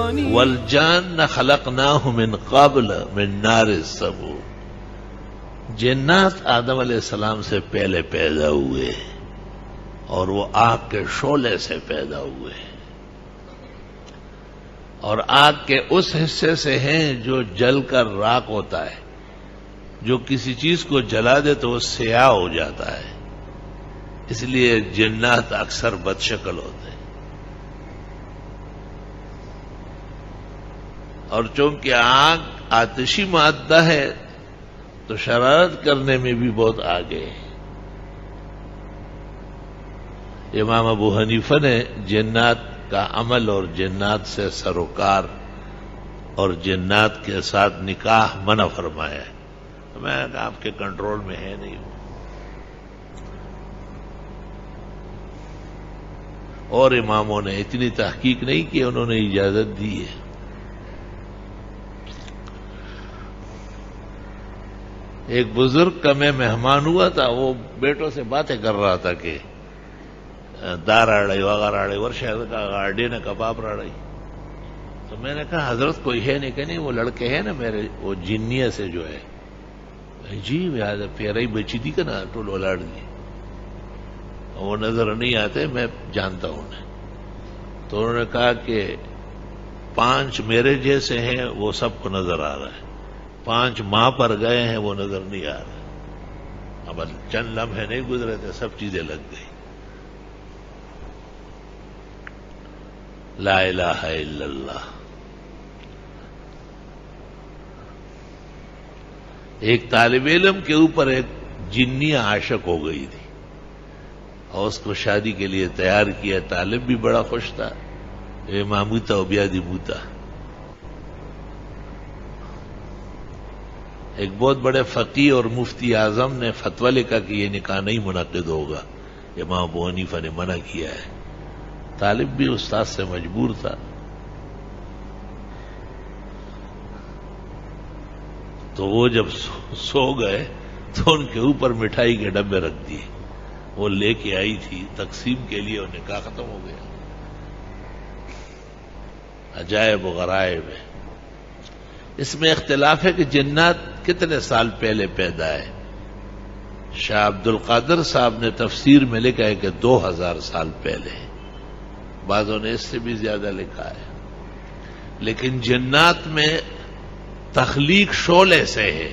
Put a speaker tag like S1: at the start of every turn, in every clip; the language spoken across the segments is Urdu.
S1: والجان خلقناه من قبل من نار السموم. جنات آدم علیہ السلام سے پہلے پیدا ہوئے اور وہ آگ کے شعلے سے پیدا ہوئے اور آگ کے اس حصے سے ہیں جو جل کر راکھ ہوتا ہے. جو کسی چیز کو جلا دے تو وہ سیاہ ہو جاتا ہے، اس لیے جنات اکثر بدشکل ہوتے ہیں. اور چونکہ آگ آتشی مادہ ہے تو شرارت کرنے میں بھی بہت آگے ہے. امام ابو حنیفہ نے جنات کا عمل اور جنات سے سروکار اور جنات کے ساتھ نکاح منع فرمایا ہے. میں نے کہا آپ کے کنٹرول میں ہے نہیں وہ. اور اماموں نے اتنی تحقیق نہیں کی، انہوں نے اجازت دی ہے. ایک بزرگ کا میں مہمان ہوا تھا، وہ بیٹوں سے باتیں کر رہا تھا کہ داراڑی وغیرہ ورشہ کا گارڈین کباب راڑی. تو میں نے کہا حضرت کوئی ہے نہیں کہ نہیں وہ لڑکے ہیں نا میرے وہ جنیہ سے جو ہے. جی پیارا ہی بچی تھی کہ نا ٹول ولاڑ دی وہ نظر نہیں آتے، میں جانتا ہوں انہیں. تو انہوں نے کہا کہ 5 میرے جیسے ہیں وہ سب کو نظر آ رہا ہے، 5 ماں پر گئے ہیں وہ نظر نہیں آ رہے. اب چند لمحے نہیں گزرے تھے سب چیزیں لگ گئی. لا الہ الا اللہ. ایک طالب علم کے اوپر ایک جنی عاشق ہو گئی تھی اور اس کو شادی کے لیے تیار کیا. طالب بھی بڑا خوش تھا، اے ماموتا و بیادی موتا. ایک بہت بڑے فقیہ اور مفتی اعظم نے فتویٰ لکھا کہ یہ نکاح نہیں منعقد ہوگا. امام ابو حنیفہ نے منع کیا ہے. طالب بھی استاد سے مجبور تھا. تو وہ جب سو گئے تو ان کے اوپر مٹھائی کے ڈبے رکھ دیے. وہ لے کے آئی تھی تقسیم کے لیے اور نکاح ختم ہو گیا. عجائب و غرائب ہے. اس میں اختلاف ہے کہ جنات کتنے سال پہلے پیدا ہے. شاہ عبد القادر صاحب نے تفسیر میں لکھا ہے کہ 2000 سال پہلے. بعضوں نے اس سے بھی زیادہ لکھا ہے. لیکن جنات میں تخلیق شعلے سے ہے.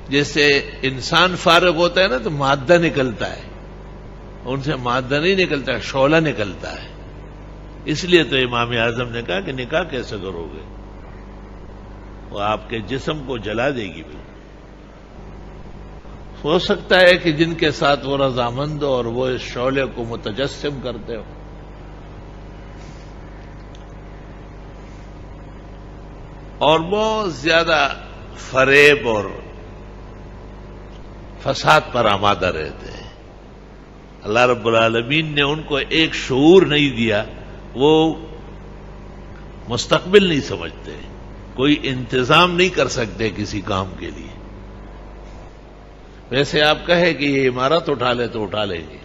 S1: جیسے انسان فارغ ہوتا ہے نا تو مادہ نکلتا ہے، ان سے مادہ نہیں نکلتا، شعلہ نکلتا ہے. اس لیے تو امام اعظم نے کہا کہ نکاح کیسے کرو گے، وہ آپ کے جسم کو جلا دے گی. ہو سکتا ہے کہ جن کے ساتھ وہ رضامند ہو اور وہ اس شعلے کو متجسم کرتے ہو. اور بہت زیادہ فریب اور فساد پر آمادہ رہتے ہیں. اللہ رب العالمین نے ان کو ایک شعور نہیں دیا، وہ مستقبل نہیں سمجھتے، کوئی انتظام نہیں کر سکتے کسی کام کے لیے. ویسے آپ کہے کہ یہ عمارت اٹھا لے تو اٹھا لیں گے،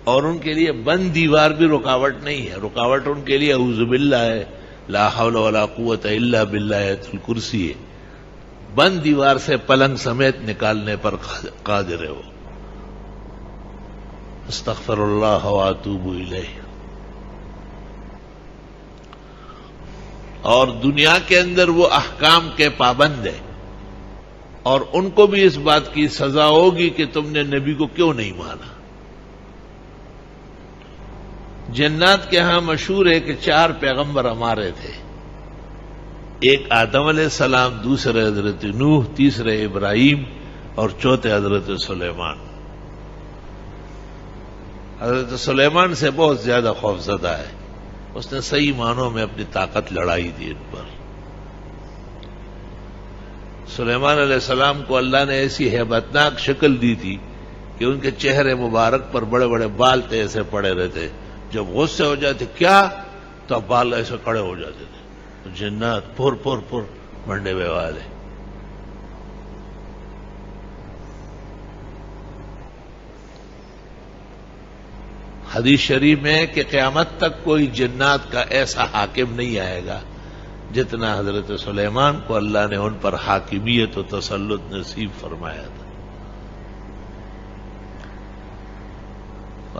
S1: اور ان کے لیے بند دیوار بھی رکاوٹ نہیں ہے. رکاوٹ ان کے لیے اعوذ باللہ ہے، لا حول ولا قوت الا باللہ آیت الکرسی ہے. بند دیوار سے پلنگ سمیت نکالنے پر قادر ہے وہ. استغفر اللہ واتوب الیہ. اور دنیا کے اندر وہ احکام کے پابند ہے، اور ان کو بھی اس بات کی سزا ہوگی کہ تم نے نبی کو کیوں نہیں مانا. جنات کے ہاں مشہور ہے کہ 4 پیغمبر ہمارے تھے. ایک آدم علیہ السلام، دوسرے حضرت نوح، تیسرے ابراہیم اور چوتھے حضرت سلیمان. حضرت سلیمان سے بہت زیادہ خوفزدہ ہے، اس نے صحیح معنوں میں اپنی طاقت لڑائی تھی ان پر. سلیمان علیہ السلام کو اللہ نے ایسی ہیبتناک شکل دی تھی کہ ان کے چہرے مبارک پر بڑے بڑے بال تھے، ایسے پڑے رہتے. جب غصے ہو جاتے کیا تو اب بال ایسے کھڑے ہو جاتے تھے. جنات پور پور پور منڈے ہوئے والے. حدیث شریف میں ہے کہ قیامت تک کوئی جنات کا ایسا حاکم نہیں آئے گا جتنا حضرت سلیمان کو اللہ نے ان پر حاکمیت و تسلط نصیب فرمایا تھا.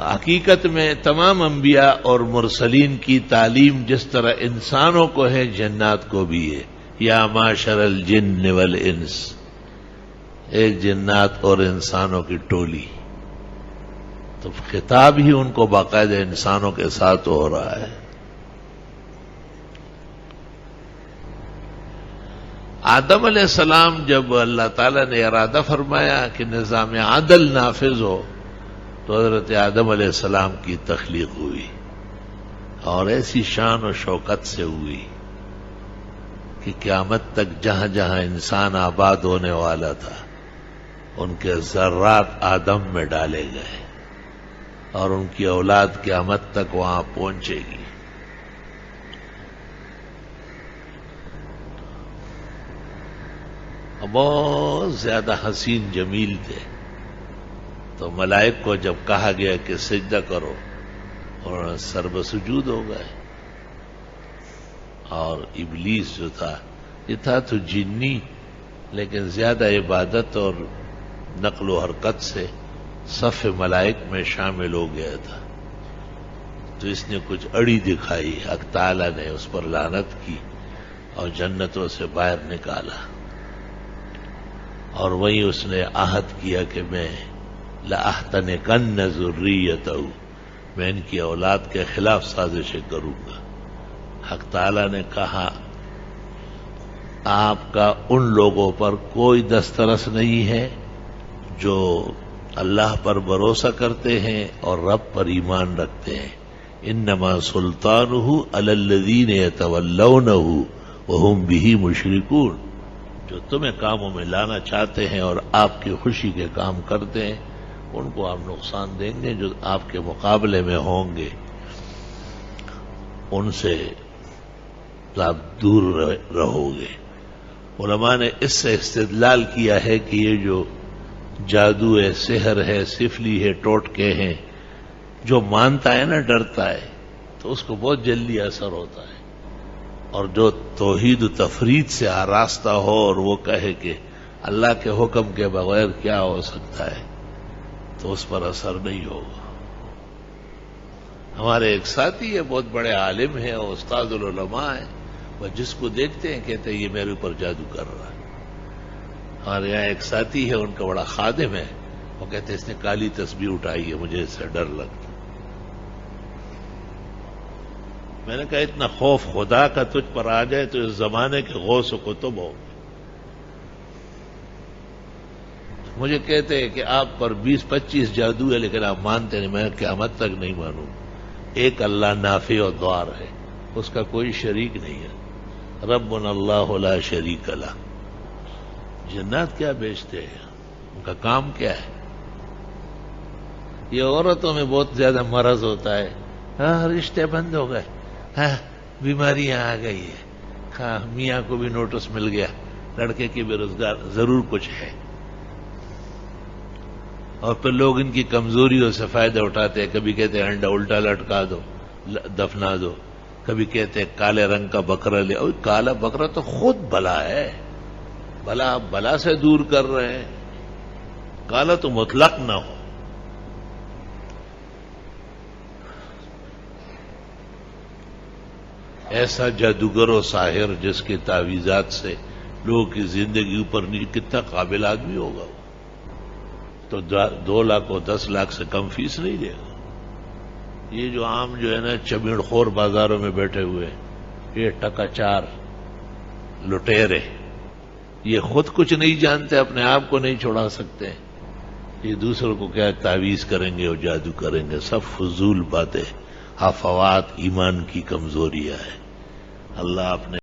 S1: حقیقت میں تمام انبیاء اور مرسلین کی تعلیم جس طرح انسانوں کو ہے جنات کو بھی ہے. یا معشر الجن والانس، ایک جنات اور انسانوں کی ٹولی. تو خطاب ہی ان کو باقاعدہ انسانوں کے ساتھ ہو رہا ہے. آدم علیہ السلام جب اللہ تعالیٰ نے ارادہ فرمایا کہ نظام عدل نافذ ہو تو حضرت آدم علیہ السلام کی تخلیق ہوئی، اور ایسی شان و شوکت سے ہوئی کہ قیامت تک جہاں جہاں انسان آباد ہونے والا تھا ان کے ذرات آدم میں ڈالے گئے، اور ان کی اولاد قیامت تک وہاں پہنچے گی. بہت زیادہ حسین جمیل تھے. تو ملائک کو جب کہا گیا کہ سجدہ کرو، اور سر بسجود ہو گئے. اور ابلیس جو تھا یہ تھا تو جنی، لیکن زیادہ عبادت اور نقل و حرکت سے صف ملائک میں شامل ہو گیا تھا. تو اس نے کچھ اڑی دکھائی، حق تعالیٰ نے اس پر لعنت کی اور جنتوں سے باہر نکالا. اور وہیں اس نے عہد کیا کہ میں لَأَحْتَنِكَنَّ ذُرِّيَّتَهُ، میں ان کی اولاد کے خلاف سازشیں کروں گا. حق تعالیٰ نے کہا آپ کا ان لوگوں پر کوئی دسترس نہیں ہے جو اللہ پر بھروسہ کرتے ہیں اور رب پر ایمان رکھتے ہیں. انما سلطانہ علی الذین یتولونہ وہم بہ مشرکون. جو تمہیں کاموں میں لانا چاہتے ہیں اور آپ کی خوشی کے کام کرتے ہیں ان کو آپ نقصان دیں گے. جو آپ کے مقابلے میں ہوں گے ان سے آپ دور رہو گے. علماء نے اس سے استدلال کیا ہے کہ یہ جو جادو ہے، سحر ہے، سفلی ہے، ٹوٹکے ہیں، جو مانتا ہے نا ڈرتا ہے تو اس کو بہت جلدی اثر ہوتا ہے، اور جو توحید و تفرید سے آراستہ ہو اور وہ کہے کہ اللہ کے حکم کے بغیر کیا ہو سکتا ہے تو اس پر اثر نہیں ہوگا. ہمارے ایک ساتھی ہے، بہت بڑے عالم ہیں اور استاد العلماء ہیں، وہ جس کو دیکھتے ہیں کہتے ہیں یہ میرے اوپر جادو کر رہا ہے. ہمارے یہاں ایک ساتھی ہے، ان کا بڑا خادم ہے، وہ کہتے ہیں اس نے کالی تسبیح اٹھائی ہے، مجھے اس سے ڈر لگتا. میں نے کہا اتنا خوف خدا کا تجھ پر آ جائے تو اس زمانے کے غوث و کتب ہو. مجھے کہتے ہیں کہ آپ پر 20-25 جادو ہے لیکن آپ مانتے نہیں. میں قیامت تک نہیں مانوں. ایک اللہ نافع و ضار ہے، اس کا کوئی شریک نہیں ہے. ربنا اللہ لا شریک لہ. جنات کیا بیچتے ہیں، ان کا کام کیا ہے؟ یہ عورتوں میں بہت زیادہ مرض ہوتا ہے. ہاں رشتے بند ہو گئے، ہاں بیماریاں آ گئی ہے، ہاں میاں کو بھی نوٹس مل گیا لڑکے کی بے روزگار ضرور کچھ ہے. اور پھر لوگ ان کی کمزوریوں سے فائدہ اٹھاتے ہیں. کبھی کہتے ہیں انڈا الٹا لٹکا دو، دفنا دو. کبھی کہتے ہیں کالے رنگ کا بکرا لے. اور کالا بکرا تو خود بلا ہے، بلا آپ بلا سے دور کر رہے ہیں. کالا تو مطلق نہ ہو. ایسا جادوگر و ساحر جس کے تعویذات سے لوگوں کی زندگی اوپر نیچے، کتنا قابل آدمی ہوگا وہ. تو 2 لاکھ اور 10 لاکھ سے کم فیس نہیں دے گا. یہ جو عام جو ہے نا چمیڑ خور بازاروں میں بیٹھے ہوئے، یہ ٹکا چار لٹیرے، یہ خود کچھ نہیں جانتے، اپنے آپ کو نہیں چھوڑا سکتے. یہ دوسروں کو کیا تعویذ کریں گے اور جادو کریں گے. سب فضول باتیں، افوات، ایمان کی کمزوریاں ہیں. اللہ اپنے